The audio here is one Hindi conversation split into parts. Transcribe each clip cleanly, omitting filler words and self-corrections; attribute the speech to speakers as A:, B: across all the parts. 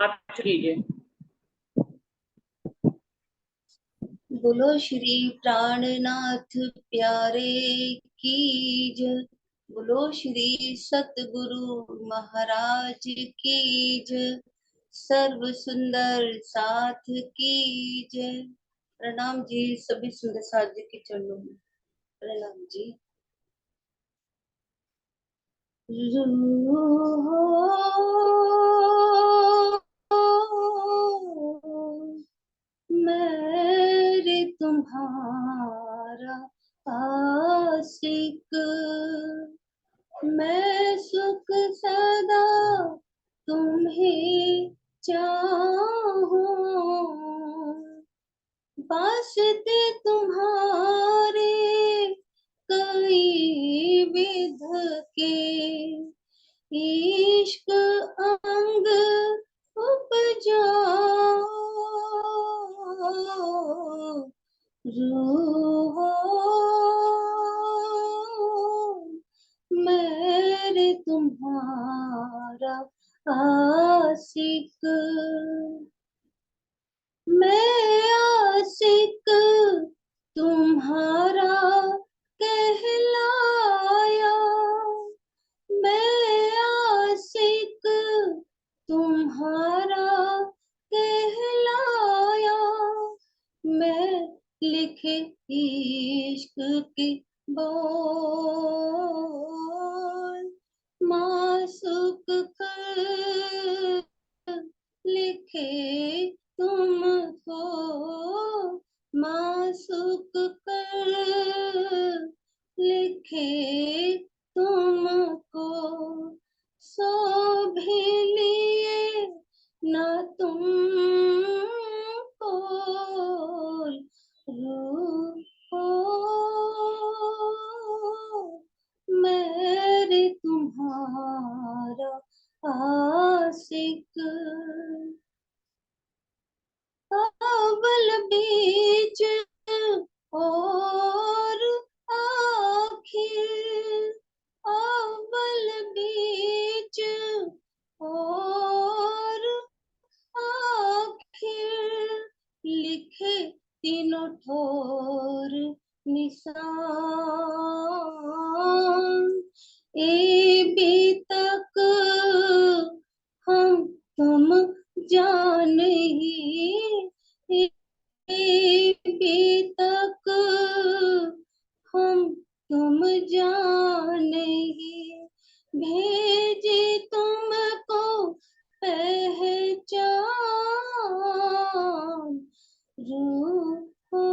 A: आप कीजिए।
B: बोलो श्री प्राणनाथ प्यारे की जय। बोलो श्री सतगुरु महाराज की जय। सर्व सुंदर साथ की जय। प्रणाम जी, सभी सुंदर साथ जी के चरणों में प्रणाम जी। मेरे तुम्हारा आशिक, मैं सुख सदा तुम्हें चाहूं। वास्ते तुम्हारे कई विध के, इश्क अंग उपजाओ। रूह मेरे तुम्हारा आशिक, मैं आशिक तुम्हारा कहलाया। मैं आशिक तुम्हारा कहलाया। मैं लिखे इश्क के बोल, मासूक कर लिखे तुमको, मासूक कर लिखे तुमको। सो भी लिए ना तुमको, रूठो मेरे तुम्हारा आशिक। अव्वल बीच और आखिर, अव्वल बीच और आखिर, लिखे तीनों ठोर निशान। ए बी तक हम तुम जान ही, ए बी तक हम तुम जान ही, भेजी तुमको पहचान। रूठो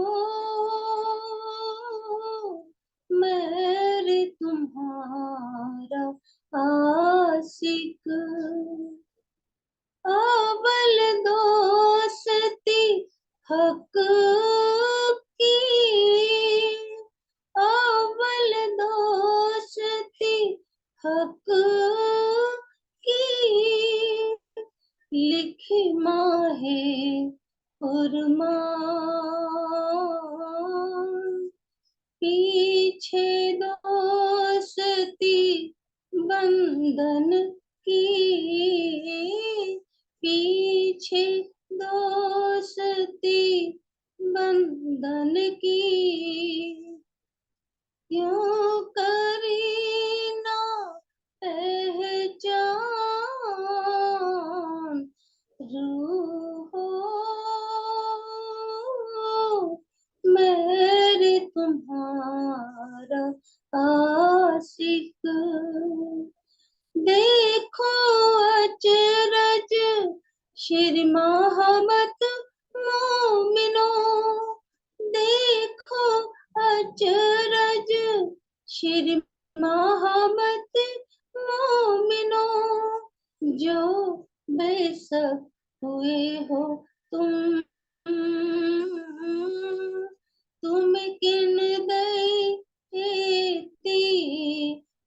B: मेरे तुम्हारा आशिक। अव्वल दोस्ती हक की, अव्वल दोस्ती हक की, लिखी माहे फुरमान। पीछे दोस्ती बंधन की, पीछे दोस्ती बंधन की, क्यों करी ना पहचान। रूहो मेरे तुम्हारा आशिक। देखो अचरज श्री मोहम्मद मोमिनो, देखो अचरज श्री मोहम्मद मोमिनो। जो बेसक हुए हो तुम, तुम किन दैती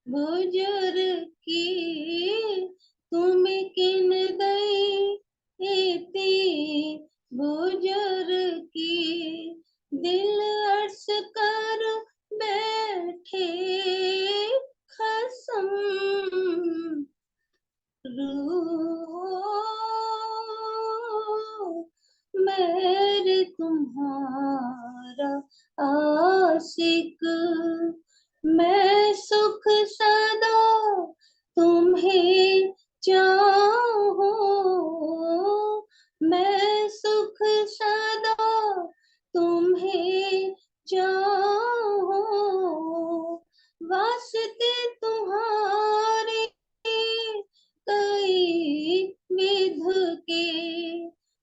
B: बुजुर्ग की, तुम किन दैती बुजुर्ग की। दिल अर्ज कर बैठे खसम, रूह तुम्हें चाहूं, मैं सुख सदा तुम्हें चाहूं, वास्ते तुम्हारे कई विध के,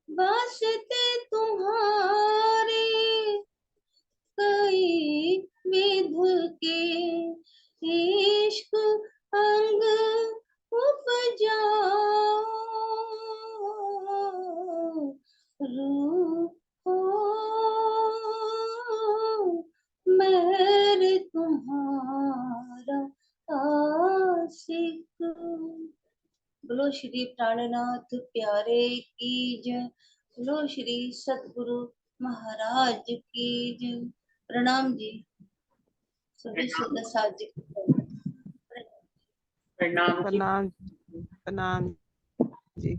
B: वास्ते तुम्हारे कई विध के, इश्क अंग उपजाओ, रूह हो मैं तुम्हारा आशिक। बोलो श्री प्राणनाथ प्यारे की जय। बोलो श्री सतगुरु महाराज की जय। प्रणाम जी सभी सदस्य जी।
A: प्रणाम जी।
C: प्रणाम प्रणाम जी।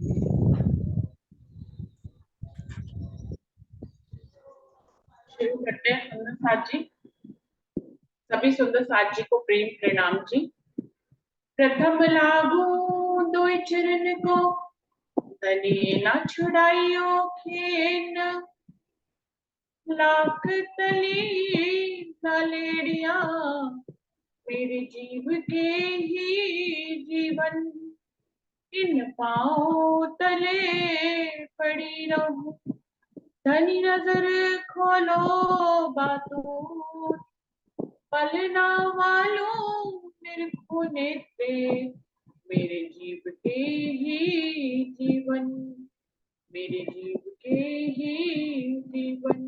A: शुरू करते हैं सुंदर साथ जी। सभी सुंदर साथ जी को प्रेम प्रणाम जी। प्रथम लागू दो चरण को, तने ना छुड़ाइयो खेन, लाख तली तलेड़िया मेरे जीव के ही जीवन, इन पाँव तले पड़ी रहूं, धनी नजर खोलो बातों, पलना वालों निरखो नेत्रे मेरे जीव के ही जीवन, मेरे जीव के ही जीवन।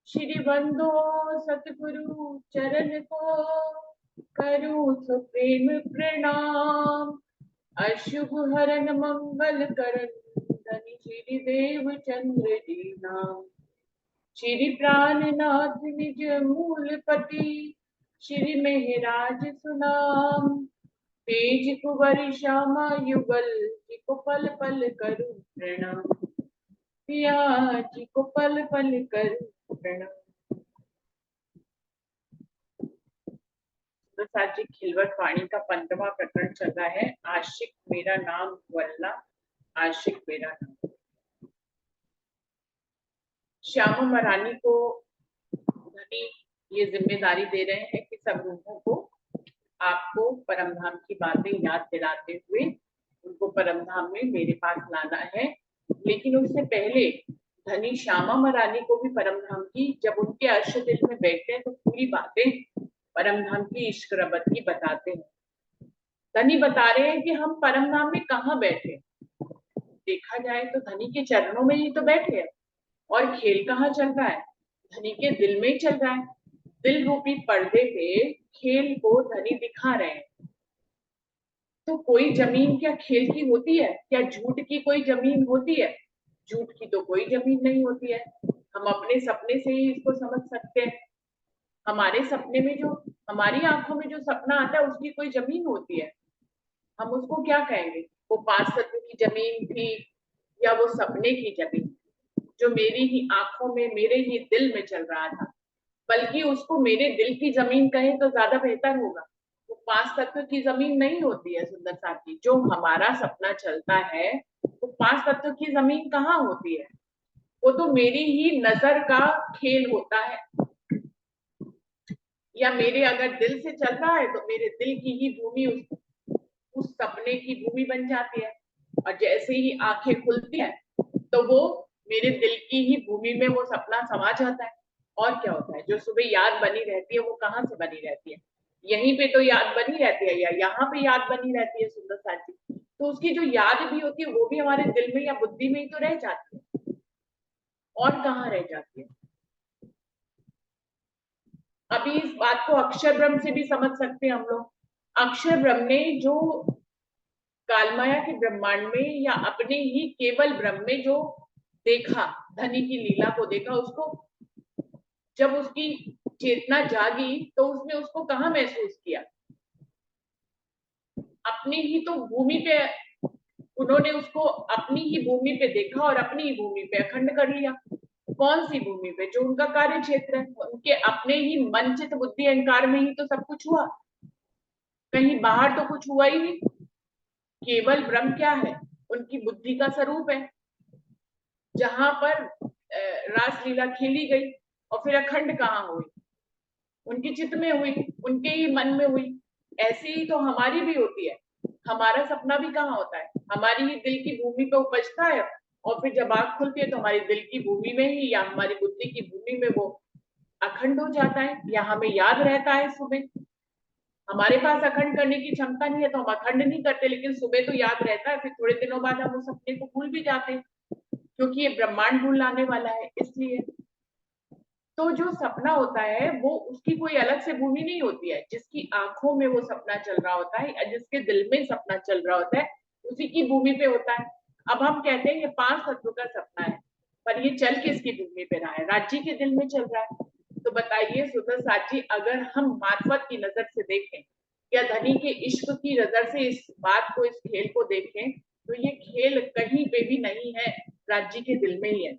A: श्री बंदो सतगुरु चरण को करूं सो प्रेम प्रणाम, अशुभ हरन मंगल करन धनी श्री देव चंद्र जी नाम। श्री प्राणनाथ निज मूलपति, श्री मेहराज सुनाम, तेज कुंवर श्यामा युगल जी को पल पल करूं प्रणाम, पिया जी को पल पल करूं प्रणाम। तो साथ जी खिलवट वाणी का 15वां प्रकरण चल रहा है। आशिक मेरा नाम वल्ला, आशिक मेरा नाम। श्यामा महारानी को धनी ये जिम्मेदारी दे रहे हैं कि सब लोगों को आपको परमधाम की बातें याद दिलाते हुए उनको परमधाम में मेरे पास लाना है। लेकिन उससे पहले धनी श्यामा महारानी को भी परमधाम की, जब उनके अर्श दिल में बैठते हैं तो पूरी बातें परमधाम की इश्क रबत की बताते हैं। धनी बता रहे हैं कि हम परमधाम में कहाँ बैठे, देखा जाए तो धनी के चरणों में ही तो बैठे हैं, और खेल कहाँ चल रहा है, धनी के दिल में ही चल रहा है। दिल रूपी पर्दे पे खेल को धनी दिखा रहे हैं। तो कोई जमीन क्या खेल की होती है? क्या झूठ की कोई जमीन होती है? झूठ की तो कोई जमीन नहीं होती है। हम अपने सपने से ही इसको समझ सकते हैं। हमारे सपने में जो, हमारी आंखों में जो सपना आता है उसकी कोई जमीन होती है, हम उसको क्या कहेंगे? वो 5 तत्व की जमीन थी या वो सपने की जमीन जो मेरी ही आंखों में, मेरे ही दिल में चल रहा था? बल्कि उसको मेरे दिल की जमीन कहें तो ज्यादा बेहतर होगा। वो 5 तत्व की जमीन नहीं होती है सुंदर साथी। जो हमारा सपना चलता है वो 5 तत्व की जमीन कहाँ होती है? वो तो मेरी ही नजर का खेल होता है, या मेरे अगर दिल से चल रहा है तो मेरे दिल की ही भूमि उस सपने की भूमि बन जाती है। और जैसे ही आंखें खुलती हैं तो वो मेरे दिल की ही भूमि में वो सपना समा जाता है। और क्या होता है? जो सुबह याद बनी रहती है वो कहाँ से बनी रहती है? यहीं पे तो याद बनी रहती है, या यहाँ पे याद बनी रहती है सुंदर साथी। तो उसकी जो याद भी होती है वो भी हमारे दिल में या बुद्धि में ही तो रह जाती है, और कहाँ रह जाती है? अभी इस बात को अक्षर ब्रह्म से भी समझ सकते हैं हम लोग। अक्षर ब्रह्म ने जो कालमाया के ब्रह्मांड में या अपने ही केवल ब्रह्म में जो देखा, धनी की लीला को देखा, उसको जब उसकी चेतना जागी तो उसने उसको कहाँ महसूस किया? अपनी ही तो भूमि पे उन्होंने उसको अपनी ही भूमि पे देखा और अपनी ही भूमि पे अखंड कर लिया। कौन सी भूमि पे? जो उनका कार्य क्षेत्र है। उनके अपने ही मन चित बुद्धि अहंकार में ही तो सब कुछ हुआ। कहीं बाहर तो कुछ हुआ ही नहीं, केवल ब्रह्म क्या है, उनकी बुद्धि का स्वरूप है, जहां पर रासलीला खेली गई और फिर अखंड कहाँ हुई, उनके चित्त में हुई, उनके ही मन में हुई। ऐसे ही तो हमारी भी होती है, हमारा सपना भी कहाँ होता है, हमारी ही दिल की भूमि पे उपजता है, और फिर जब आंख खुलती है तो हमारी दिल की भूमि में ही या हमारी बुद्धि की भूमि में वो अखंड हो जाता है, या हमें याद रहता है सुबह। हमारे पास अखंड करने की क्षमता नहीं है तो हम अखंड नहीं करते, लेकिन सुबह तो याद रहता है, फिर थोड़े दिनों बाद हम उस सपने को भूल भी जाते हैं, क्योंकि ये ब्रह्मांड भूल लाने वाला है इसलिए। तो जो सपना होता है वो उसकी कोई अलग से भूमि नहीं होती है, जिसकी आंखों में वो सपना चल रहा होता है या जिसके दिल में सपना चल रहा होता है, उसी की भूमि पे होता है। अब हम कहते हैं ये 5 तत्व का सपना है, पर ये चल किसकी भूमि पे रहा है, राज्य के दिल में चल रहा है। तो बताइए सुंदर साथ जी, अगर हम मार्फत की नजर से देखें या धनी के इश्क की नजर से इस बात को, इस खेल को देखें, तो ये खेल कहीं पे भी नहीं है, राज्य के दिल में ही है।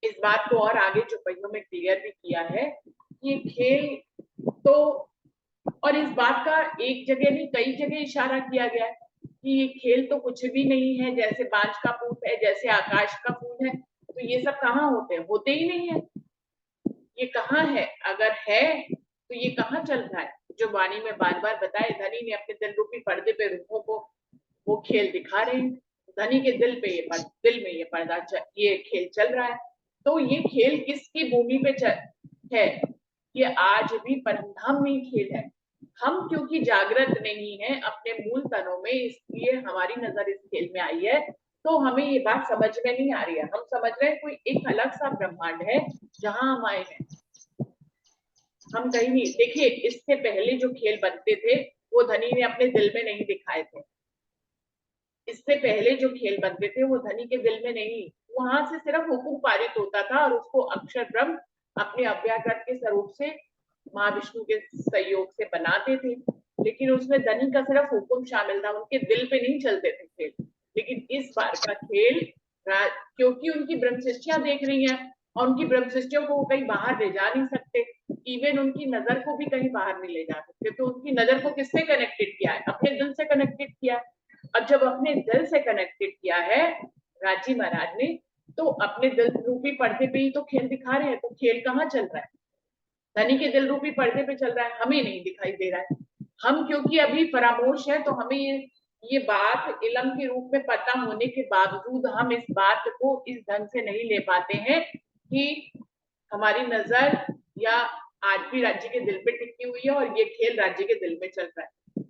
A: इस बात को और आगे चौपाइयों में क्लियर भी किया है कि ये खेल तो, और इस बात का एक जगह नहीं कई जगह इशारा किया गया है कि ये खेल तो कुछ भी नहीं है, जैसे बाज का फूल है, जैसे आकाश का फूल है, तो ये सब कहाँ होते हैं, होते ही नहीं है, ये कहाँ है, अगर है तो ये कहाँ चल रहा है। जो वाणी में बार बार बताए, धनी ने अपने दिल रूपी पर्दे पे रूपों को वो खेल दिखा रहे हैं, धनी के दिल पे ये दिल में ये पर्दा ये खेल चल रहा है। तो ये खेल किसकी भूमि पे है, ये आज भी परमधाम में खेल है। हम क्योंकि जागृत नहीं है अपने मूल तनों में, इसलिए हमारी नजर इस खेल में आई है, तो हमें ये बात समझ में नहीं आ रही है, हम समझ रहे हैं कोई एक अलग सा ब्रह्मांड है जहां हम आए हैं, हम कहीं नहीं। देखिए इससे पहले जो खेल बनते थे वो धनी ने अपने दिल में नहीं दिखाए थे, इससे पहले जो खेल बनते थे वो धनी के दिल में नहीं, वहां से सिर्फ हुकुम पारित होता था और उसको अक्षर ब्रह्म अपने अव्याकृत के स्वरूप से महाविष्णु के सहयोग से बनाते थे, लेकिन उसमें धनी का सिर्फ हुक्म शामिल था, उनके दिल पे नहीं चलते थे खेल। लेकिन इस बार का खेल क्योंकि उनकी ब्रह्म सृष्टियां देख रही हैं और उनकी ब्रह्म सृष्टियों को वो कहीं बाहर ले जा नहीं सकते, इवन उनकी नजर को भी कहीं बाहर नहीं ले जा सकते, तो उनकी नजर को किससे कनेक्टेड किया है, अपने दिल से कनेक्टेड किया है। अब जब अपने दिल से कनेक्टेड किया है राजी महाराज ने, तो अपने दिल रूपी पर्दे पे ही तो खेल दिखा रहे हैं, तो खेल कहाँ चल रहा है, धनी के दिल रूपी पर्दे पे चल रहा है, हमें नहीं दिखाई दे रहा है। हम क्योंकि अभी फरामोश है तो हमें ये बात इल्म के रूप में पता होने के बावजूद हम इस बात को इस ढंग से नहीं ले पाते हैं कि हमारी नजर या आज भी राज्य के दिल पे टिकी हुई है और ये खेल राज्य के दिल में चल रहा है।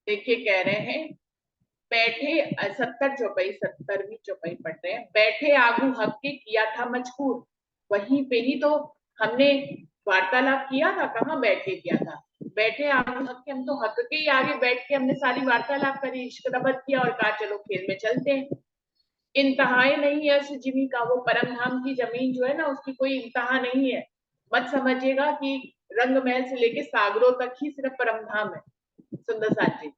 A: देखिए कह रहे हैं, बैठे 70वीं चौपाई पढ़ रहे हैं, बैठे आगू हक के किया था मजकूर, वहीं पे ही तो हमने वार्तालाप किया था, कहाँ बैठ के किया था, बैठे आगू हक के, हम तो हक के ही आगे बैठ के हमने सारी वार्तालाप करी, इश्क रबत किया और कहा चलो खेल में चलते हैं। इंतहाई नहीं है उस जिमी का, वो परम धाम की जमीन जो है ना उसकी कोई इंतहा नहीं है, मत समझिएगा कि रंग महल से लेके सागरों तक ही सिर्फ परम धाम है। सुंदर साथ जी,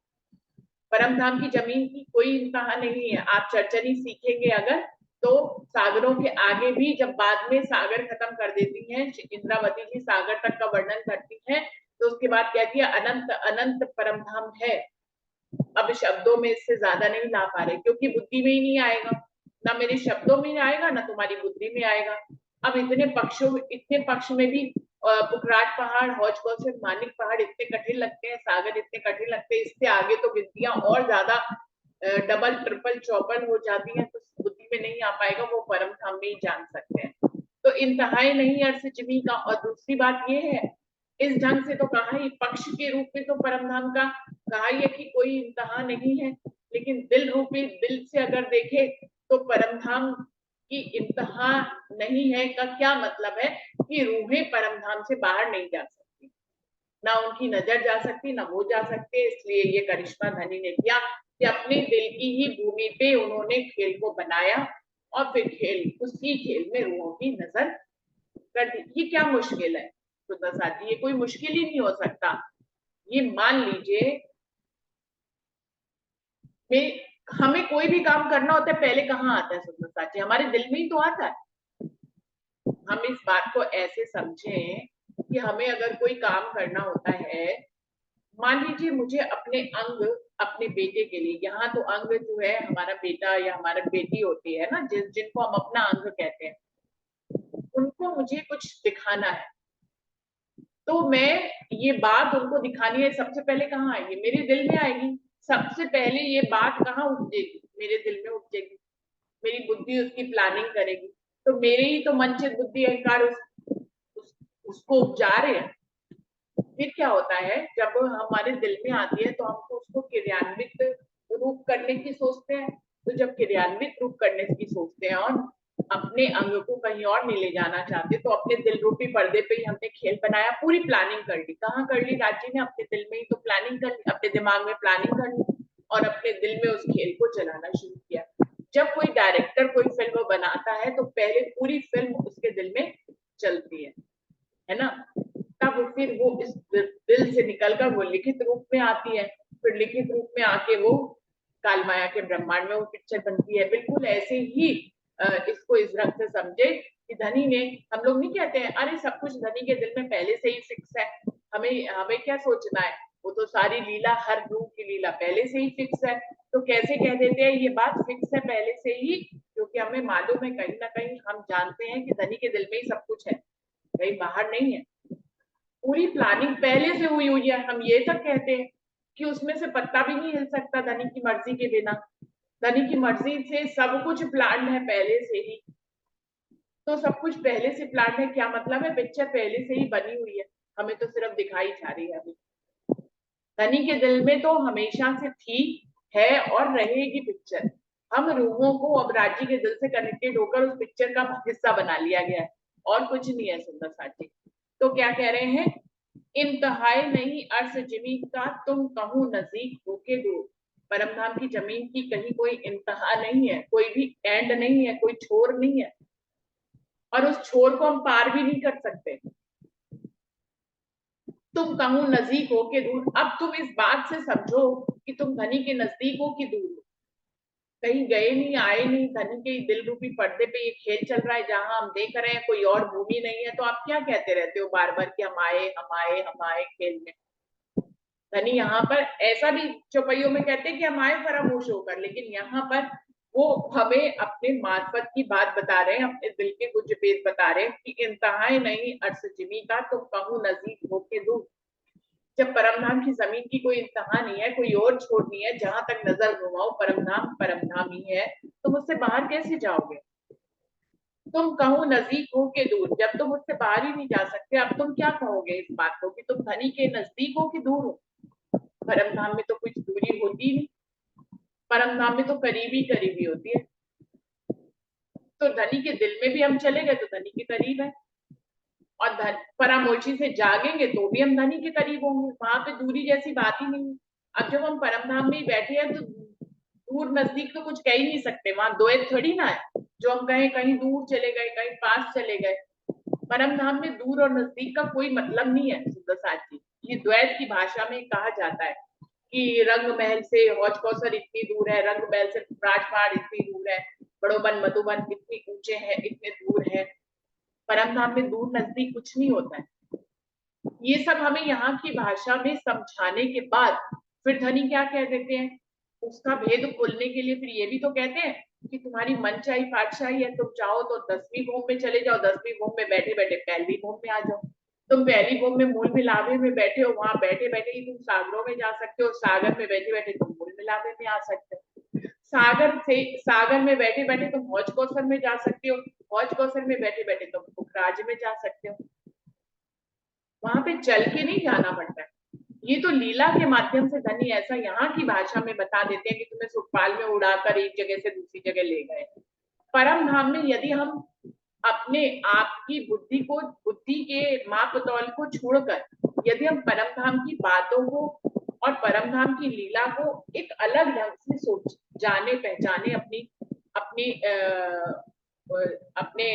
A: परम धाम की जमीन की कोई इंतहा नहीं है, आप चर्चनी सीखेंगे अगर तो सागरों के आगे भी, जब बाद में सागर खत्म कर देती हैं इंद्रावती जी, सागर तक का वर्णन करती हैं, तो उसके बाद कहती है अनंत अनंत परम धाम है। अब शब्दों में इससे ज्यादा नहीं ला पा रहे क्योंकि बुद्धि में ही नहीं आएगा, ना मेरे शब्दों में आएगा ना तुम्हारी बुद्धि में आएगा। अब इतने पक्ष में भी पुखराज पहाड़, हौज कौशल, मानिक पहाड़ इतने कठिन लगते हैं, सागर इतने कठिन लगते हैं, इससे आगे तो गिनतियां और ज्यादा डबल ट्रिपल चौपल हो जाती हैं, तो बुद्धि में नहीं आ पाएगा, वो परम धाम में ही जान सकते हैं। तो इंतहाई नहीं अर्थ जिमी का। और दूसरी बात ये है, इस ढंग से तो कहा ही पक्ष के रूप में तो परम धाम का कहा ही है कि कोई इंतहा नहीं है, लेकिन दिल रूपी दिल से अगर देखे तो परम धाम की इंतहा नहीं है का क्या मतलब है कि रूहें परम धाम से बाहर नहीं जा सकती, ना उनकी नजर जा सकती ना वो जा सकते। इसलिए ये करिश्मा धनी ने किया कि अपने दिल की ही भूमि पे उन्होंने खेल को बनाया और फिर उसी खेल में रूहों की नजर कर दी। ये क्या मुश्किल है सुंदर साथ जी, ये कोई मुश्किल ही नहीं हो सकता। ये मान लीजिए हमें कोई भी काम करना होता है पहले कहाँ आता है सुंदर साथ जी, हमारे दिल में ही तो आता है। हम इस बात को ऐसे समझें कि हमें अगर कोई काम करना होता है, मान लीजिए मुझे अपने अंग अपने बेटे के लिए, यहाँ तो अंग जो है हमारा बेटा या हमारा बेटी होती है ना, जिनको हम अपना अंग कहते हैं, उनको मुझे कुछ दिखाना है, तो मैं ये बात उनको दिखानी है, सबसे पहले कहाँ आएगी? मेरे दिल में आएगी। सबसे पहले ये बात कहाँ उपजेगी? मेरे दिल में उपजेगी। मेरी बुद्धि उसकी प्लानिंग करेगी, तो मेरे ही तो मनचित बुद्धि अहंकार उसको उपजा रहे हैं। फिर क्या होता है, जब हमारे दिल में आती है तो हमको उसको क्रियान्वित रूप करने की सोचते हैं, तो जब क्रियान्वित रूप करने की सोचते हैं और अपने अंग को कहीं और नहीं ले जाना चाहते, तो अपने दिल रूपी पर्दे पे ही हमने खेल बनाया, पूरी प्लानिंग कर ली। कहाँ कर ली राजी ने? अपने दिल में ही तो प्लानिंग कर ली, अपने दिमाग में प्लानिंग कर ली और अपने दिल में उस खेल को चलाना शुरू किया। जब कोई डायरेक्टर कोई फिल्म बनाता है तो पहले पूरी फिल्म उसके दिल में चलती है ना, तब फिर वो इस दिल से निकलकर वो लिखित रूप में आती है, फिर लिखित रूप में आके वो कालमाया के ब्रह्मांड में वो पिक्चर बनती है। बिल्कुल ऐसे ही इसको इस ढंग से समझे कि धनी ने, हम लोग नहीं कहते हैं अरे सब कुछ धनी के दिल में पहले से ही फिक्स है, हमें हमें क्या सोचना है, वो तो सारी लीला, हर रूह की लीला पहले से ही फिक्स है। तो कैसे कह देते हैं ये बात फिक्स है पहले से ही? क्योंकि हमें मालूम है, कहीं ना कहीं हम जानते हैं कि धनी के दिल में ही सब कुछ है, कहीं बाहर नहीं है। पूरी प्लानिंग पहले से हुई है। हम ये तक कहते हैं कि उसमें से पत्ता भी नहीं हिल सकता धनी की मर्जी के बिना। धनी की मर्जी से सब कुछ प्लान है पहले से ही, तो सब कुछ पहले से प्लान है, क्या मतलब है? पिक्चर पहले से ही बनी हुई है, हमें तो सिर्फ दिखाई जा रही है अभी। धनी के दिल में तो हमेशा से थी, है और रहेगी पिक्चर। हम रूहों को अब राजी के दिल से कनेक्टेड होकर उस पिक्चर का हिस्सा बना लिया गया है, और कुछ नहीं है सुंदर साथी। तो क्या कह रहे हैं? इंतहाई नहीं अर्श जमीन का, तुम कहूं नजीक होके दूर। परमधाम की जमीन की कहीं कोई इंतहा नहीं है, कोई भी एंड नहीं है, कोई छोर नहीं है, और उस छोर को हम पार भी नहीं कर सकते। तुम कहूं नजदीक हो के दूर, अब तुम इस बात से समझो कि तुम धनी के नजदीक हो कि दूर हो। कहीं गए नहीं, आए नहीं, धनी के दिल रूपी पर्दे पे ये खेल चल रहा है जहां हम देख रहे हैं, कोई और भूमि नहीं है। तो आप क्या कहते रहते हो बार बार कि हम आए हम आए हम आए खेल में? धनी यहाँ पर ऐसा भी चौपाइयों में कहते हैं कि हम आए फरामोश होकर, लेकिन यहाँ पर वो हमें अपने मार्फत की बात बता रहे हैं, अपने दिल के कुछ भेद बता रहे हैं कि इंतहाई नहीं अर्श जिमी का, तुम कहूं नजीक होके दूर। जब परमधाम की जमीन की कोई इंतहा नहीं है, कोई और छोर नहीं है, जहां तक नजर घुमाओ परमधाम परमधाम ही है, तुम उससे बाहर कैसे जाओगे? तुम कहो नजदीक हो के दूर, जब तुम उससे बाहर ही नहीं जा सकते, अब तुम क्या कहोगे इस बात को कि तुम धनी के नजदीक हो कि दूर हो? परमधाम में तो कुछ दूरी होती नहीं, परमधाम में तो करीबी करीबी होती है। तो धनी के दिल में भी हम चले गए तो धनी के करीब है, और परामोशी से जागेंगे तो भी हम धनी के करीब होंगे, वहां पे दूरी जैसी बात ही नहीं है। अब जब हम परमधाम में ही बैठे हैं तो दूर नजदीक तो कुछ कह ही नहीं सकते, वहां द्वैत थोड़ी ना है जो हम कहें कहीं दूर चले गए कहीं पास चले गए। परमधाम में दूर और नजदीक का कोई मतलब नहीं है सुंदर साथ जी। ये द्वैत की भाषा में कहा जाता है कि रंग महल से हौज कौसर इतनी दूर है, रंग महल से राजपहाड़ इतनी दूर है, बड़ोबन मधुबन इतनी ऊंचे हैं, इतने दूर है। परमधाम में दूर नजदीक कुछ नहीं होता है। ये सब हमें यहाँ की भाषा में समझाने के बाद फिर धनी क्या कह देते हैं, उसका भेद खोलने के लिए फिर ये भी तो कहते हैं कि तुम्हारी मनचाही पातशाही है, तुम चाहो तो 10वीं भूम में चले जाओ, 10वीं भूम में बैठे बैठे पहली भूम में आ जाओ। तुम पहली भूम में मूल मिलावे में बैठे हो, वहां बैठे बैठे ही तुम सागरों में जा सकते हो, सागर में बैठे बैठे तुम मूल मिलावे में आ सकते हो, सागर में बैठे बैठे तुम हौज कौसर में जा सकते हो, हौज कौसर में बैठे बैठे तुम पुखराज में जा सकते हो। वहां पे चल के नहीं जाना पड़ता है। ये तो लीला के माध्यम से धनी ऐसा यहाँ की भाषा में बता देते हैं कि तुम्हें सुखपाल में उड़ाकर एक जगह से दूसरी जगह ले गए। परम धाम में यदि हम अपने आप की बुद्धि को, बुद्धि के मापतौल को छोड़कर यदि हम परम धाम की बातों को और परम धाम की लीला को एक अलग ढंग से सोच जाने पहचाने, अपनी अपनी अपने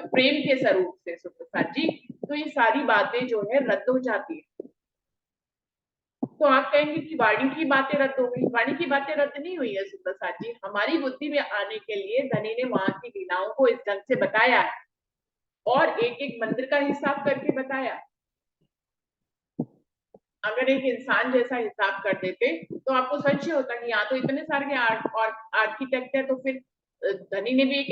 A: प्रेम के स्वरूप से सुप्रसाद जी, तो ये सारी बातें जो है रद्द हो जाती है। तो आप कहेंगे कि वाणी की बातें रद्द हो गई, वाणी की बातें रद्द नहीं हुई है सुप्रसाद जी। हमारी बुद्धि में आने के लिए धनी ने वहां की लीलाओं को इस ढंग से बताया है और एक एक मंदिर का हिसाब करके बताया। अगर एक इंसान जैसा हिसाब कर देते तो आपको संशय होता कि यहाँ तो इतने सारे आर्किटेक्ट है, तो फिर धनी ने भी एक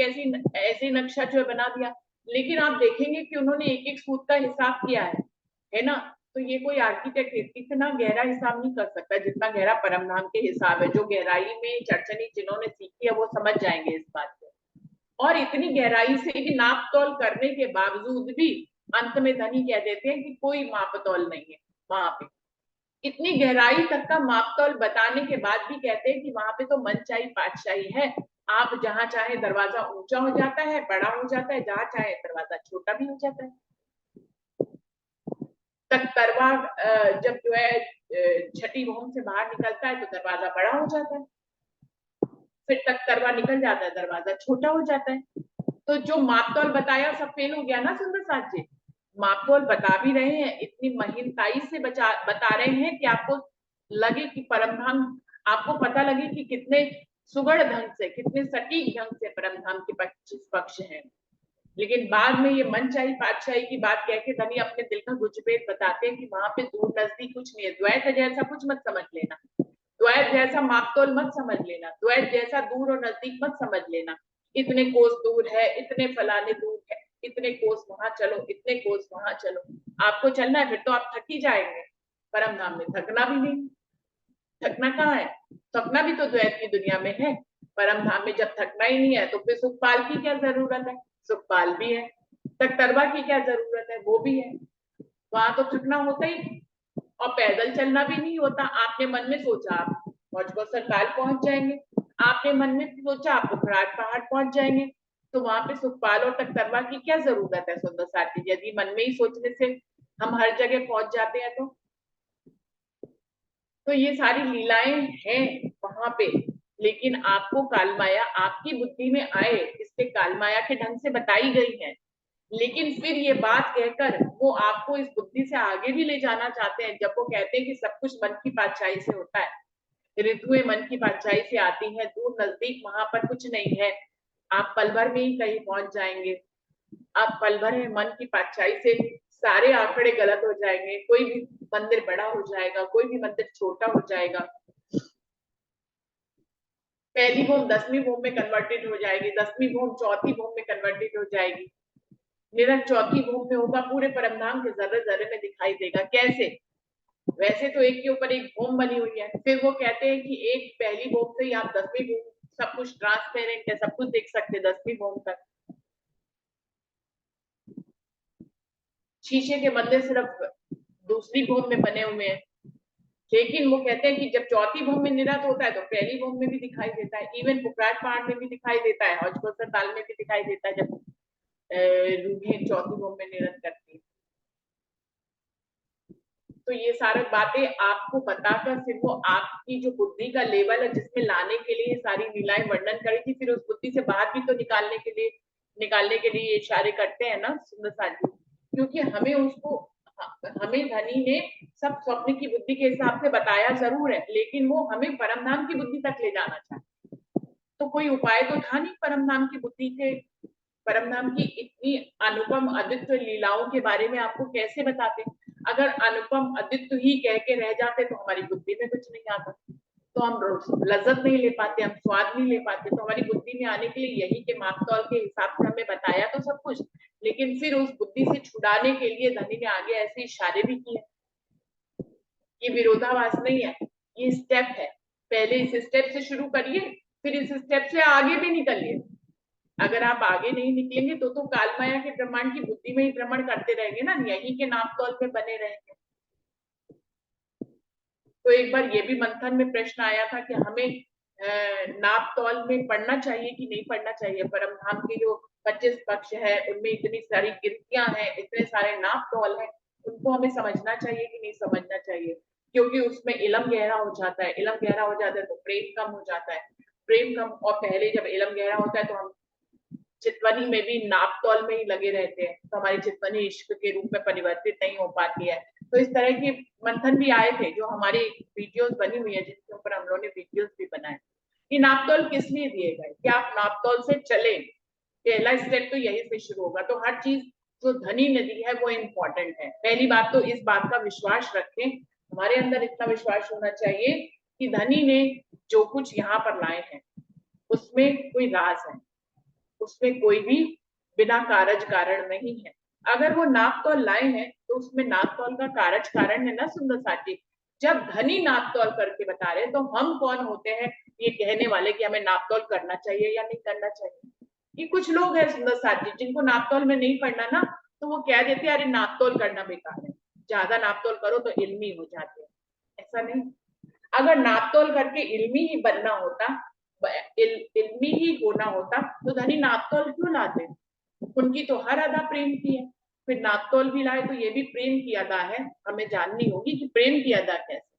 A: ऐसी नक्शा जो है बना दिया। लेकिन आप देखेंगे कि उन्होंने एक एक सूत का हिसाब किया है ना। तो ये कोई आर्किटेक्ट इतना गहरा हिसाब नहीं कर सकता जितना गहरा परमधाम के हिसाब है। जो गहराई में चर्चनी जिन्होंने सीखी है वो समझ जाएंगे इस बात को। और इतनी गहराई से भी नाप तोल करने के बावजूद भी अंत में धनी कह देते हैं कि कोई माप तोल नहीं है वहां पे। इतनी गहराई तक का मापतौल बताने के बाद भी कहते हैं कि वहां पे तो मनचाही पातशाही है। आप जहां चाहे दरवाजा ऊंचा हो जाता है, बड़ा हो जाता है, जहां चाहे दरवाजा छोटा भी हो जाता है। तख्तरवा जब जो है छठी भूम से बाहर निकलता है तो दरवाजा बड़ा हो जाता है, फिर तख्तरवा निकल जाता है, दरवाजा छोटा हो जाता है। तो जो मापतौल बताया सब फेल हो गया ना सुंदर साथ जी। मापतौल बता भी रहे हैं, इतनी महीनताई से बता रहे हैं कि आपको लगे कि परमधाम, आपको पता लगे कि कितने सुगढ़ ढंग से, कितने सटीक ढंग से परमधाम के 25 पक्ष हैं। लेकिन बाद में ये मनचाही पातशाही की बात कह के धनी अपने दिल का गुजबेद बताते हैं कि वहां पे दूर नजदीक कुछ नहीं है। द्वैत जैसा कुछ मत समझ लेना, द्वैत जैसा मापतोल मत समझ लेना, द्वैत जैसा दूर और नजदीक मत समझ लेना। इतने कोस दूर है, इतने फलाने दूर है, इतने कोस वहां चलो, इतने कोस वहां चलो। आपको चलना है फिर तो आप थक ही जाएंगे। परमधाम में थकना भी नहीं, थकना कहाँ है? थकना भी तो द्वैत की दुनिया में है। परमधाम में जब थकना ही नहीं है तो फिर सुखपाल की क्या जरूरत है? सुखपाल भी है। तख्तरवा की क्या जरूरत है? वो भी है। वहां तो थकना होता ही और पैदल चलना भी नहीं होता। आपने मन में सोचा आप मौजगो सरकार पहुंच जाएंगे, आपने मन में सोचा आप पुखराट पहाड़ पहुंच जाएंगे, तो वहां पे सुखपाल और तख्तरवा की क्या जरूरत है सुंदर साथी? यदि मन में ही सोचने से हम हर जगह पहुंच जाते हैं तो ये सारी लीलाएं हैं वहां पे। लेकिन आपको कालमाया आपकी बुद्धि में आए इसलिए कालमाया के ढंग से बताई गई है। लेकिन फिर ये बात कहकर वो आपको इस बुद्धि से आगे भी ले जाना चाहते हैं। जब वो कहते हैं कि सब कुछ मन की पातशाही से होता है, ऋतुएं मन की पातशाही से आती हैं, दूर नजदीक वहां पर कुछ नहीं है, आप पल भर में ही कहीं पहुंच जाएंगे। आप पल भर में मन की पातशाही से सारे आंकड़े गलत हो जाएंगे। कोई भी मंदिर बड़ा हो जाएगा, कोई भी मंदिर छोटा हो जाएगा। पहली भूम 10वीं भूम में कन्वर्टेड हो जाएगी, 10वीं भूम 4थी भूम में कन्वर्टेड हो जाएगी, निरंक 4थी भूम में होगा, पूरे परमधाम के जर्रे जर्रे में दिखाई देगा। कैसे? वैसे तो एक के ऊपर एक भूम बनी हुई है, फिर वो कहते हैं कि एक पहली भूम से ही आप 10वीं भूम, सब कुछ ट्रांसपेरेंट है, सब कुछ देख सकते 10वीं भूम तक। शीशे के मंदिर सिर्फ दूसरी भूम में बने हुए हैं, लेकिन वो कहते हैं कि जब 4थी भूम में निरत होता है तो पहली भूम में भी दिखाई देता है, इवन पुखराट पहाड़ में भी दिखाई देता है, हौजकोसर ताल में भी दिखाई देता है जब रूहें 4थी भूम में निरत करती है। तो ये सारी बातें आपको बताकर फिर वो आपकी जो बुद्धि का लेवल है जिसमें लाने के लिए सारी लीलाएं वर्णन करी थी, फिर उस बुद्धि से बाहर भी तो निकालने के लिए इशारे करते हैं ना सुंदर साथी। क्योंकि हमें उसको, हमें धनी ने सब स्वप्न की बुद्धि के हिसाब से बताया जरूर है, लेकिन वो हमें परमधाम की बुद्धि तक ले जाना चाहते। तो कोई उपाय तो था नहीं परमधाम की बुद्धि के, परमधाम की इतनी अनुपम अद्वितीय लीलाओं के बारे में आपको कैसे बताते? अगर अनुपम अद्वितीय ही कह के रह जाते तो हमारी बुद्धि में कुछ नहीं आता, तो हम लज्जत नहीं ले पाते, हम स्वाद नहीं ले पाते। तो हमारी बुद्धि में आने के लिए यही के मापतौल के हिसाब से हमें बताया तो सब कुछ, लेकिन फिर उस बुद्धि से छुड़ाने के लिए धनी ने आगे ऐसे इशारे भी किए। ये विरोधाभास नहीं है, ये स्टेप है। पहले इस स्टेप से शुरू करिए, फिर इस स्टेप से आगे भी निकलिए। अगर आप आगे नहीं निकलेंगे तो कालमाया के ब्रह्मांड की बुद्धि में ही भ्रमण करते रहेंगे ना, यही के नाप तौल पे बने रहेंगे। तो एक बार ये भी मंथन में प्रश्न आया था कि हमें नाप तौल में पढ़ना चाहिए कि नहीं पढ़ना चाहिए। परमधाम के जो 25 पक्ष है उनमें इतनी सारी गिनतियां हैं, इतने सारे नाप तौल है, उनको हमें समझना चाहिए कि नहीं समझना चाहिए? क्योंकि उसमें इलम गहरा हो जाता है, इलम गहरा हो जाता है तो प्रेम कम हो जाता है, प्रेम कम, और पहले जब इलम गहरा होता है तो हम चितवनी में भी नाप तौल में ही लगे रहते हैं, तो हमारी चितवनी इश्क के रूप में परिवर्तित नहीं हो पाती है। तो इस तरह के मंथन भी आए थे जो हमारी वीडियोस बनी हुई है, जिसके ऊपर हम लोगों ने वीडियोस भी बनाए कि नापतोल किस लिए दिए गए, कि आप नापतोल से चले। पहला स्टेप तो यही से शुरू होगा। तो हर चीज जो धनी ने दी है वो इम्पोर्टेंट है। पहली बात तो इस बात का विश्वास रखें, हमारे अंदर इतना विश्वास होना चाहिए कि धनी ने जो कुछ यहाँ पर लाए हैं उसमें कोई राज है, उसमें कोई भी बिना कारज कारण नहीं है। अगर वो नाप तोल लाए हैं तो उसमें नाप तोल का कारज कारण है ना सुंदर साथी। जब धनी नाप तोल करके बता रहे तो हम कौन होते हैं ये कहने वाले कि हमें नाप तोल करना चाहिए या नहीं करना चाहिए। ये कुछ लोग हैं सुंदर साथी जिनको नाप तोल में नहीं पढ़ना ना, तो वो कह देते हैं अरे नाप तोल करना बेकार है, ज्यादा नाप तोल करो तो इल्मी हो जाते हैं। ऐसा नहीं, अगर नाप तोल करके इल्मी ही बनना होता, इल्मी ही होना होता तो धनी नाप तोल क्यों लाते। उनकी तो हर अदा प्रेम की है, फिर नाप तोल भी लाए तो ये भी प्रेम की अदा है। हमें जाननी होगी कि प्रेम की अदा कैसे।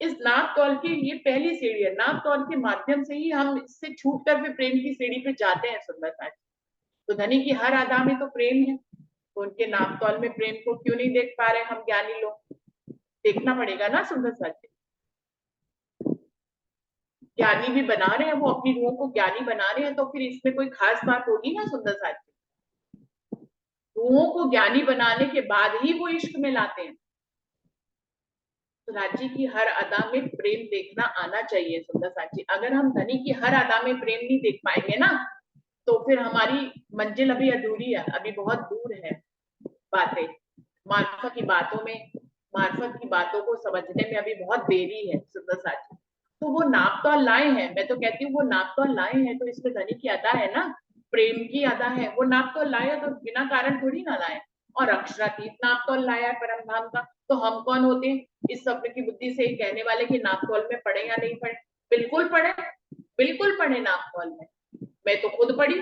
A: इस नाप तोल की ये पहली सीढ़ी है, नाप तोल के माध्यम से ही हम इससे छूट कर फिर प्रेम की सीढ़ी पे जाते हैं सुंदरता। तो धनी की हर अदा में तो प्रेम है, तो उनके नाप तोल में प्रेम को क्यों नहीं देख पा रहे हम ज्ञानी लोग। देखना पड़ेगा ना सुंदर सत्य। ज्ञानी भी बना रहे हैं, वो अपनी रूहों को ज्ञानी बना रहे हैं, तो फिर इसमें कोई खास बात होगी ना सुंदर साथी। रूहों को ज्ञानी बनाने के बाद ही वो इश्क में लाते हैं। तो राज्य की हर अदा में प्रेम देखना आना चाहिए सुंदर साथी। अगर हम धनी की हर अदा में प्रेम नहीं देख पाएंगे ना, तो फिर हमारी मंजिल अभी अधूरी है, अभी बहुत दूर है बातें। मार्फत की बातों में, मार्फत की बातों को समझने में अभी बहुत देरी है सुंदर साथी। तो वो नाप तोल लाए हैं, मैं तो कहती हूँ वो नाप तोल लाए हैं तो इसमें धनी की अदा है ना, प्रेम की अदा है। वो नाप तोल लाए तो बिना कारण थोड़ी ना लाए। और अक्षरातीत नाप तोल लाया है परम धाम का, तो हम कौन होते हैं इस स्वप्न की बुद्धि से कहने वाले कि नाप तोल में पढ़े या नहीं पढ़े। बिल्कुल पढ़े, बिल्कुल पढ़े नाप तोल में। मैं तो खुद पढ़ी,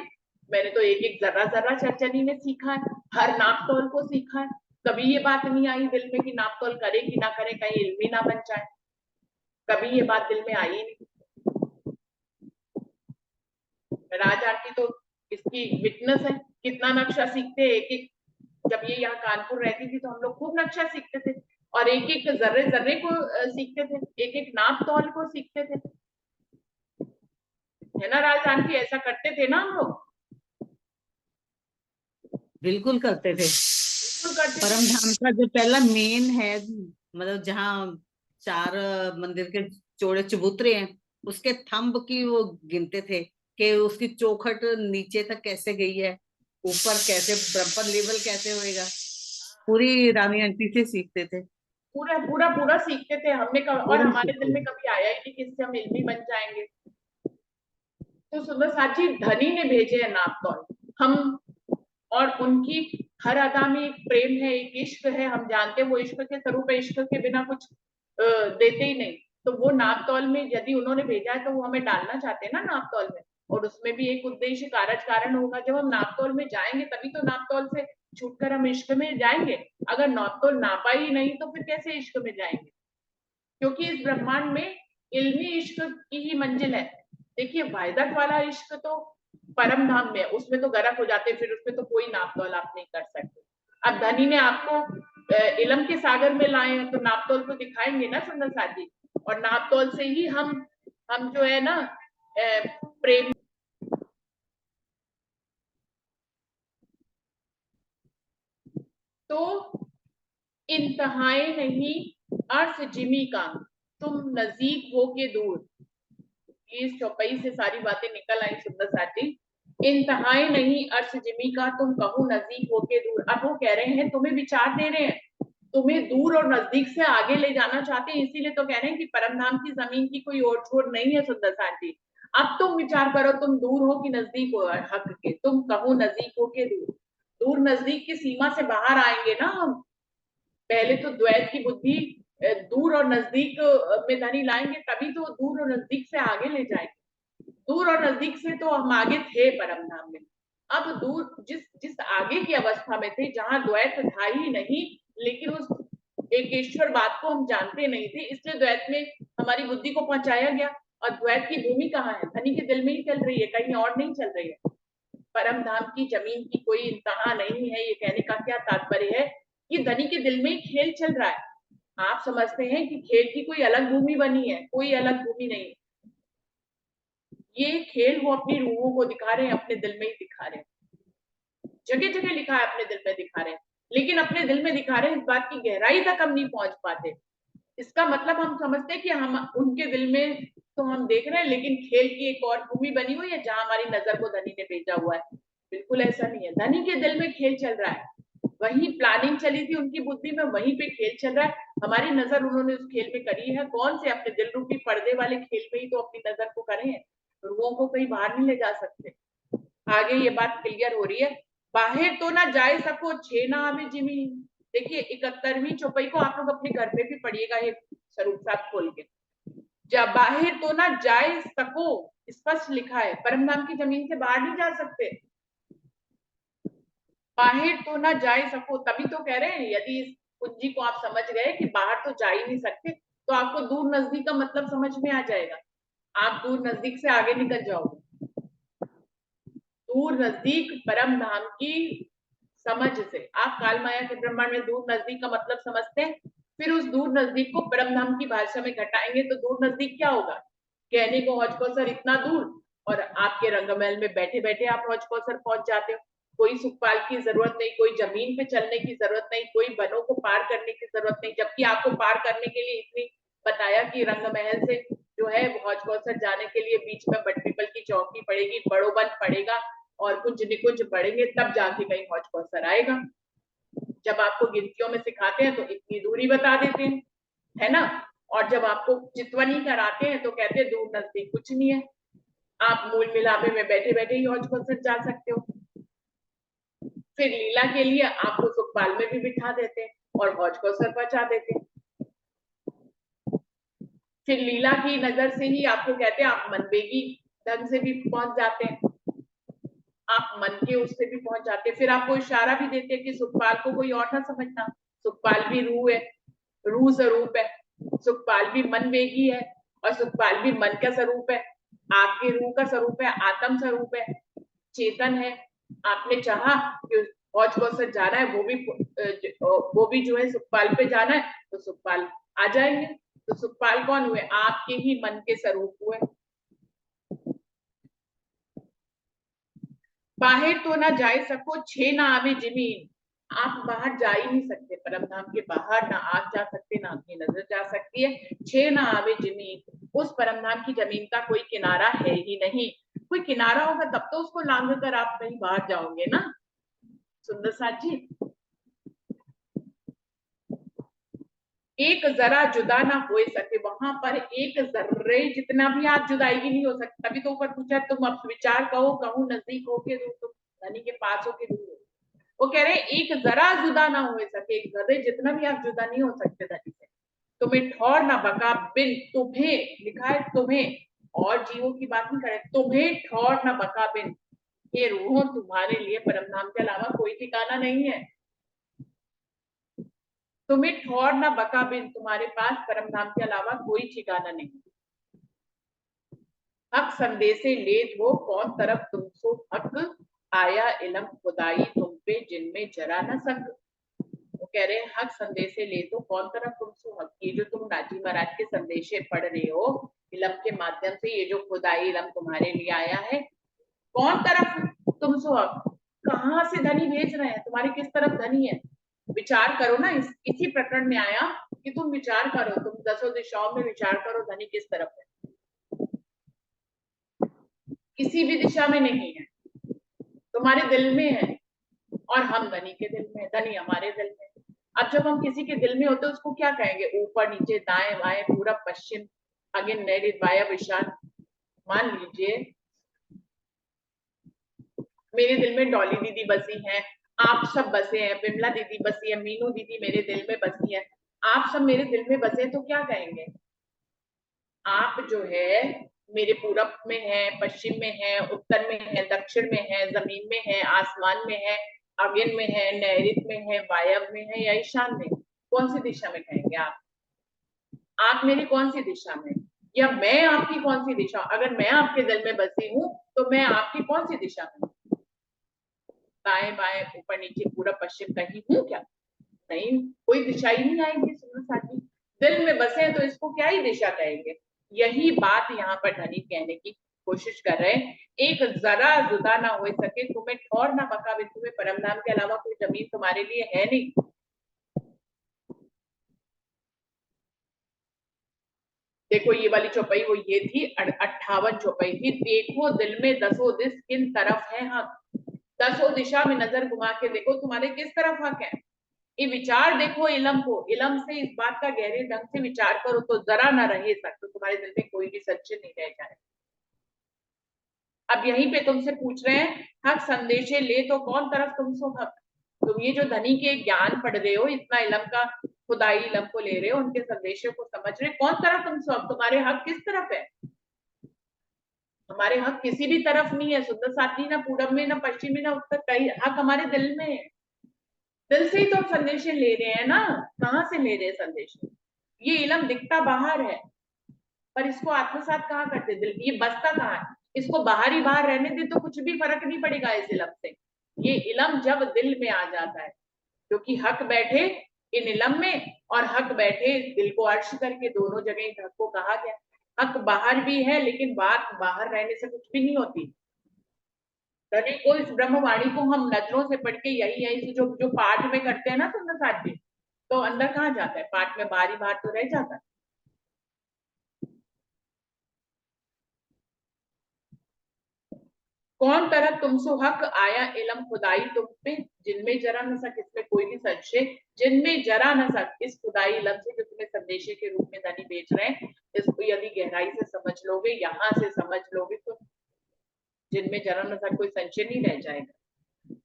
A: मैंने तो एक एक जर्रा जर्रा चरचरी में सीखा है, हर नाप तोल को सीखा है। कभी ये बात नहीं आई दिल में कि नाप तोल करे कि ना करे, कहीं इल्मी ना बन जाए, कभी ये बात दिल में आई नहीं। राज आंटी तो इसकी विटनेस है, कितना नक्शा सीखते एक एक। जब ये यहाँ कानपुर रहती थी तो हम लोग खूब नक्शा सीखते थे, और एक एक जर्रे जर्रे को सीखते थे, एक एक नाप तोल को सीखते थे, है ना राज आंटी, ऐसा करते थे ना हम लोग।
D: बिल्कुल करते थे।
A: बिल्कुल करते थे।
D: परम धाम का जो पहला मेन है, मतलब जहाँ 4 मंदिर के चौड़े चबूतरे हैं, उसके थंब की वो गिनते थे कि उसकी चौखट नीचे तक कैसे गई है, ऊपर कैसे, बराबर लेवल कैसे होएगा। पूरी रानी आंटी से सीखते थे।
A: पूरा पूरा पूरा सीखते थे हमने और
D: पूरा
A: हमारे
D: सीखते
A: दिल में
D: थे।
A: कभी आया ही नहीं कि इससे हम इल्मी बन जाएंगे। तो सुंदर साथी धनी ने भेजे हैं नाप तोल हम, और उनकी हर अदा में एक प्रेम है, एक इश्क है। हम जानते हैं वो इश्क के स्वरूप है, इश्क के बिना कुछ देते ही नहीं। तो वो नाप तोल में यदि उन्होंने भेजा है तो वो हमें डालना चाहते हैं ना नाप तोल में, और उसमें भी एक उद्देश्य कारज कारण होगा। जब हम नाप तोल में जाएंगे तभी तो नाप तोल से छूटकर हम इश्क में जाएंगे। अगर नाप तोल नापा ही नहीं तो फिर कैसे इश्क में जाएंगे। क्योंकि इस ब्रह्मांड में इल्मी इश्क की ही मंजिल है। देखिए वायदत वाला इश्क तो परम धाम में है, उसमें तो गरक हो जाते, फिर उसमें तो कोई नाप तोल आप नहीं कर सकते। अब धनी ने आपको इलम के सागर में लाए हैं तो नाप तोल तो दिखाएंगे ना सुंदर साथी, और नाप तोल से ही हम जो है ना प्रेम। तो इंतहाए नहीं अर्थ जिमी का, तुम नजदीक हो के दूर। इस चौपाई से सारी बातें निकल आई सुंदर साथी। इंतहाई नहीं अर्श जिमी का, तुम कहो नजदीक होके दूर। अब वो कह रहे हैं तुम्हें विचार दे रहे हैं, तुम्हें दूर और नजदीक से आगे ले जाना चाहते हैं, इसीलिए तो कह रहे हैं कि परम धाम की जमीन की कोई ओर छोर नहीं है सुंदर साथी। अब तुम विचार करो, तुम दूर हो कि नजदीक हो हक के, तुम कहो नजदीक हो के दूर। दूर नजदीक की सीमा से बाहर आएंगे ना हम। पहले तो द्वैत की बुद्धि दूर और नजदीक में धनी लाएंगे, तभी तो दूर और नजदीक से आगे ले जाएंगे। दूर और नजदीक से तो हम आगे थे परम धाम में। अब दूर जिस जिस आगे की अवस्था में थे, जहां द्वैत था ही नहीं, लेकिन उस एक ईश्वर बात को हम जानते नहीं थे, इसलिए द्वैत में हमारी बुद्धि को पहुंचाया गया। और द्वैत की भूमि कहाँ है, धनी के दिल में ही चल रही है, कहीं और नहीं चल रही है। परम धाम की जमीन की कोई इंतहा नहीं है। ये कहने का क्या तात्पर्य है, ये धनी के दिल में ही खेल चल रहा है। आप समझते हैं कि खेल की कोई अलग भूमि बनी है, कोई अलग भूमि नहीं। ये खेल वो अपनी रूहों को दिखा रहे हैं, अपने दिल में ही दिखा रहे हैं। जगह जगह लिखा है अपने दिल में दिखा रहे हैं, लेकिन अपने दिल में दिखा रहे हैं, इस बात की गहराई तक हम नहीं पहुंच पाते। इसका मतलब हम समझते हैं कि हम उनके दिल में तो हम देख रहे हैं, लेकिन खेल की एक और भूमि बनी हुई है जहां हमारी नजर को धनी ने भेजा हुआ है। बिल्कुल ऐसा नहीं है, धनी के दिल में खेल चल रहा है, वही प्लानिंग चली थी उनकी बुद्धि में, वहीं पे खेल चल रहा है। हमारी नजर उन्होंने उस खेल में करी है, कौन से अपने दिल रूपी पर्दे वाले खेल में ही तो अपनी नजर को करे हैं, रूहों को कहीं बाहर नहीं ले जा सकते। आगे ये बात क्लियर हो रही है, बाहर तो ना जाए सको छे ना आवे जिमी। देखिए 71वीं चौपाई को आप लोग अपने घर में भी पढ़िएगा, ये स्वरूप साहब खोल के, जब बाहर तो ना जाए सको, स्पष्ट लिखा है, परम धाम की जमीन से बाहर नहीं जा सकते, बाहर तो ना जाए सको, तभी तो कह रहे हैं यदि इस कुंजी को आप समझ गए कि बाहर तो जा ही नहीं सकते, तो आपको दूर नजदीक का मतलब समझ में आ जाएगा, आप दूर नजदीक से आगे निकल जाओगे। दूर नजदीक परम धाम की समझ से आप काल माया के ब्रह्मांड में दूर नजदीक का मतलब समझते हैं, फिर उस दूर नजदीक को परम धाम की भाषा में घटाएंगे तो दूर नजदीक क्या होगा, कहने को हौज कौसर इतना दूर, और आपके रंगमहल में बैठे बैठे आप हौज कौसर पहुंच जाते हो, कोई सुखपाल की जरूरत नहीं, कोई जमीन पे चलने की जरूरत नहीं, कोई वनों को पार करने की जरूरत नहीं, जबकि आपको पार करने के लिए इतनी बताया कि रंगमहल से जो है हौज कौसर जाने के लिए बीच में बट पीपल की चौकी पड़ेगी, बड़ो वन पड़ेगा और कुछ निकुंज पढ़ेंगे, तब जाके कहीं हौज कौसर आएगा। जब आपको गिनतियों में सिखाते हैं तो इतनी दूरी बता देते हैं, है ना, और जब आपको चितवनी कराते हैं तो कहते हैं दूर नजदीक कुछ नहीं है, आप मूल मिलापे में बैठे बैठे ही हौज कौसर जा सकते हो। फिर लीला के लिए आपको सुखपाल में भी बिठा देते हैं और हौज कौसर पहुंचा देते हैं। फिर लीला की नजर से ही आपको कहते हैं आप मनवेगी ढंग से भी पहुंच जाते हैं, आप मन के उससे भी पहुंच जाते हैं। फिर आपको इशारा भी देते हैं कि सुखपाल को कोई और ना समझना, सुखपाल भी रूह है, रूह स्वरूप है, सुखपाल भी मन वेगी है और सुखपाल भी मन का स्वरूप है, आपके रूह का स्वरूप है, आत्म स्वरूप है, चेतन है। आपने चाहा कि हौज कौसर जाना है, वो भी जो है सुखपाल पे जाना है तो सुखपाल आ जाएंगे। तो सुखपाल कौन हुए, आपके ही मन के स्वरूप हुए। बाहर तो ना जाए सको छे ना आवे जमीन, आप बाहर जा ही नहीं सकते, परम धाम के बाहर ना आप जा सकते ना आपकी नजर जा सकती है, छे ना आवे जमीन, उस परम धाम की जमीन का कोई किनारा है ही नहीं, कोई किनारा होगा तब तो उसको लांघ कर आप कहीं बाहर जाओगे ना। सुंदर साथ जी, एक जरा जुदा ना हो सके, वहां पर एक जर्रे जितना भी आप जुदाई नहीं हो सकती, तभी तो ऊपर पूछा तुम अब विचार कहो, कहूं नजदीक हो के दूर, तुम धनी के पास हो के दूर हो, वो कह रहे एक जरा जुदा ना हो सके, एक जर्रे जितना भी आप जुदा नहीं हो सकते धनी से। तुम्हें ठौर ना बका बिन, तुम्हें लिखा है तुम्हें, और जीवों की बात नहीं करे, तुम्हें ठौर ना बका बिन, ये रूहों तुम्हारे लिए परम धाम के अलावा कोई ठिकाना नहीं है, तुम्हें ठौर ना बका बिन, तुम्हारे पास परम धाम के अलावा कोई ठिकाना नहीं। हक संदेशे ले हो कौन तरफ तुमको हक, आया इलम खुदाई तुम पे जिनमें जरा न सक। वो कह रहे हैं हक संदेशे ले तो कौन तरफ तुमको हक, ये जो तुम नाजी महाराज के संदेशे पढ़ रहे हो इलम के माध्यम से, ये जो खुदाई इलम तुम्हारे लिए आया है, कौन तरफ तुमको हक, कहाँ से धनी भेज रहे हैं, तुम्हारी किस तरफ धनी है, विचार करो ना, इसी प्रकरण में आया कि तुम विचार करो, तुम दसों दिशाओं में विचार करो धनी किस तरफ है, किसी भी दिशा में नहीं है, तुम्हारे दिल में है, और हम धनी के दिल में, धनी हमारे दिल में। अब जब हम किसी के दिल में होते हैं उसको क्या कहेंगे, ऊपर नीचे दाएं बाएं पूरब पश्चिम अग्नि नैऋत्य वायव्य ईशान। मान लीजिए मेरे दिल में डॉली दीदी बसी हैं, आप सब बसे हैं, बिमला दीदी बसी है, मीनू दीदी मेरे दिल में बसी है, आप सब मेरे दिल में बसे हैं, तो क्या कहेंगे, आप जो है मेरे पूरब में है, पश्चिम में है, उत्तर में है, दक्षिण में है, जमीन में है, आसमान में है, अग्नि में है, नैऋत्य में है, वायव्य में है या ईशान में, कौन सी दिशा में कहेंगे आप मेरी कौन सी दिशा में, या मैं आपकी कौन सी दिशा, अगर मैं आपके दिल में बसी हूँ तो मैं आपकी कौन सी दिशा में, दाएं बाएं ऊपर नीचे पूरब पश्चिम कहीं हूँ क्या, नहीं, कोई दिशा ही नहीं आएगी। सुनो साथी, दिल में बसे तो इसको क्या ही दिशा कहेंगे, यही बात यहाँ पर धनी कहने की कोशिश कर रहे हैं, एक जरा जुदा ना हो सके, तुम्हें ठौर ना बका बिन, तुम्हें परम धाम के अलावा कोई जमीन तुम्हारे लिए है नहीं, देखो ये वाली चौपाई वो ये थी, 58 चौपाई थी। देखो दिल में दसों दिश किन तरफ है हक, दसों दिशा में नजर घुमा के देखो तुम्हारे किस तरफ हक है। ये विचार देखो इलम को, इलम से इस बात का गहरे ढंग से विचार करो तो जरा ना रहे सक, तो तुम्हारे दिल में कोई भी सच्चे नहीं रह जाए। अब यहीं पे तुमसे पूछ रहे हैं हक संदेशे ले तो कौन तरफ तुम सो हक। तुम ये जो धनी के ज्ञान पढ़ रहे हो, इतना इलम का खुदाई इलम को ले रहे हो, उनके संदेशों को समझ रहे, कौन तरफ तुम सो, तुम्हारे हक किस तरफ है। हमारे हक किसी भी तरफ नहीं है सुंदर साथी, ना पूरब में, ना पश्चिम में, ना उत्तर, कहीं हक हमारे दिल में है। दिल से ही तो संदेश ले रहे हैं ना, कहाँ से ले रहे हैं संदेश। ये इलम दिखता बाहर है पर इसको आत्मसात कहाँ करते दिल, ये बसता कहाँ है। इसको बाहर ही बाहर रहने दे तो कुछ भी फर्क नहीं पड़ेगा इस इलम से। ये इलम जब दिल में आ जाता है, क्योंकि हक बैठे इन इलम में और हक बैठे दिल को अर्श करके, दोनों जगह हक को कहा गया। हक बाहर भी है लेकिन बात बाहर रहने से कुछ भी नहीं होती। तभी को इस ब्रह्मवाणी को हम नजरों से पढ़ के यही यही से जो जो पाठ में करते हैं ना सुंदर साथ जी, तो अंदर कहाँ जाता है, पाठ में बार ही बार तो रह जाता है। कौन तरफ तुमसो हक आया इलम खुदाई तुम पे, जिनमें जरा न सक, इसमें कोई भी संशय, जिनमें जरा न सक, इस खुदाई इलम से जो तुम्हें संदेशे के रूप में धनी बेच रहे हैं, इसको यदि गहराई से समझ लोगे, यहाँ से समझ लोगे तो जिनमें जरा न सक कोई संशय नहीं रह जाएगा।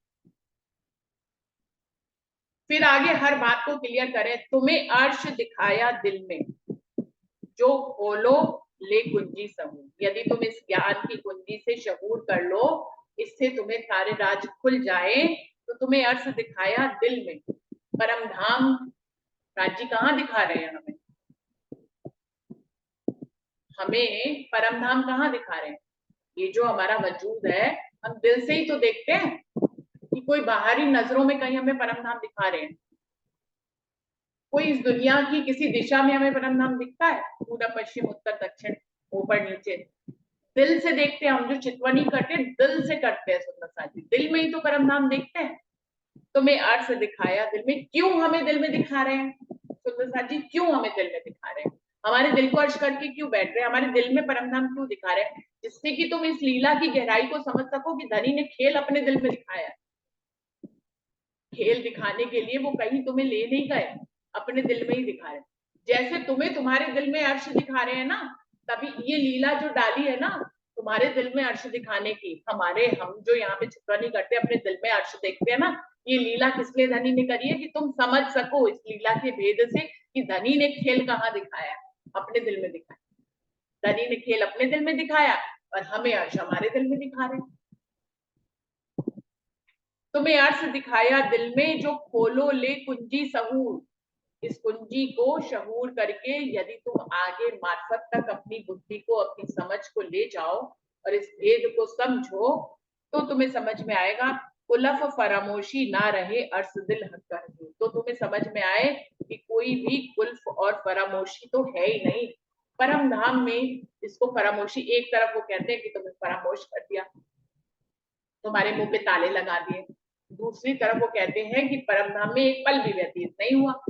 A: फिर आगे हर बात को क्लियर करें। तुम्हें अर्श दिखाया दिल में, जो खोलो ले कुंजी समूह, यदि तुम इस ज्ञान की कुंजी से शहूर कर लो, इससे तुम्हें सारे राज खुल जाए, तो तुम्हें अर्श दिखाया दिल में। परम धाम राज्य कहाँ दिखा रहे हैं हमें, हमें परम धाम कहाँ दिखा रहे हैं। ये जो हमारा वजूद है हम दिल से ही तो देखते हैं, कि कोई बाहरी नजरों में कहीं हमें परम धाम दिखा रहे हैं। कोई इस दुनिया की किसी दिशा में हमें परम धाम दिखता है, पूर्व पश्चिम उत्तर दक्षिण ऊपर नीचे, दिल से देखते हैं हम। जो चितवनी करते हैं दिल से करते हैं सुंदर साथी, दिल में ही तो परम धाम देखते हैं। तुम्हें अर्थ दिखाया दिल में, क्यों हमें दिल में दिखा रहे हैं सुंदर साथी, क्यों हमें दिल में दिखा रहे हैं, हमारे दिल को अर्श करके क्यों बैठ रहे हैं, हमारे दिल में परम धाम क्यों दिखा रहे हैं, जिससे कि तुम इस लीला की गहराई को समझ सको कि धनी ने खेल अपने दिल में दिखाया है। खेल दिखाने के लिए वो कहीं तुम्हें ले नहीं गए, अपने दिल में ही दिखा रहे। जैसे तुम्हें तुम्हारे दिल में अर्श दिखा रहे हैं ना, तभी ये लीला जो डाली है ना तुम्हारे दिल में अर्श दिखाने की, हमारे हम जो यहाँ पे चित्रनी करते हैं अपने दिल में अर्श देखते हैं ना, ये लीला किसलिए धनी ने करी है कि तुम समझ सको इस लीला के भेद से कि धनी ने खेल कहाँ दिखाया, अपने दिल में दिखाया। धनी ने खेल अपने दिल में दिखाया और हमें अर्श हमारे दिल में दिखा रहे हैं। तुम्हें अर्श दिखाया दिल में, जो खोलो ले कुंजी सहूर, इस कुंजी को शहूर करके यदि तुम आगे मार्फत तक अपनी बुद्धि को अपनी समझ को ले जाओ और इस भेद को समझो, तो तुम्हें समझ में आएगा उलफ फरामोशी ना रहे अर्श दिल हक कर, तो तुम्हें समझ में आए कि कोई भी कुल्फ और फरामोशी तो है ही नहीं। परम धाम में इसको फरामोशी, एक तरफ वो कहते हैं कि तुम्हें फरामोश कर दिया, तुम्हारे मुंह पे ताले लगा दिए, दूसरी तरफ वो कहते हैं कि परम धाम में एक पल भी व्यतीत नहीं हुआ।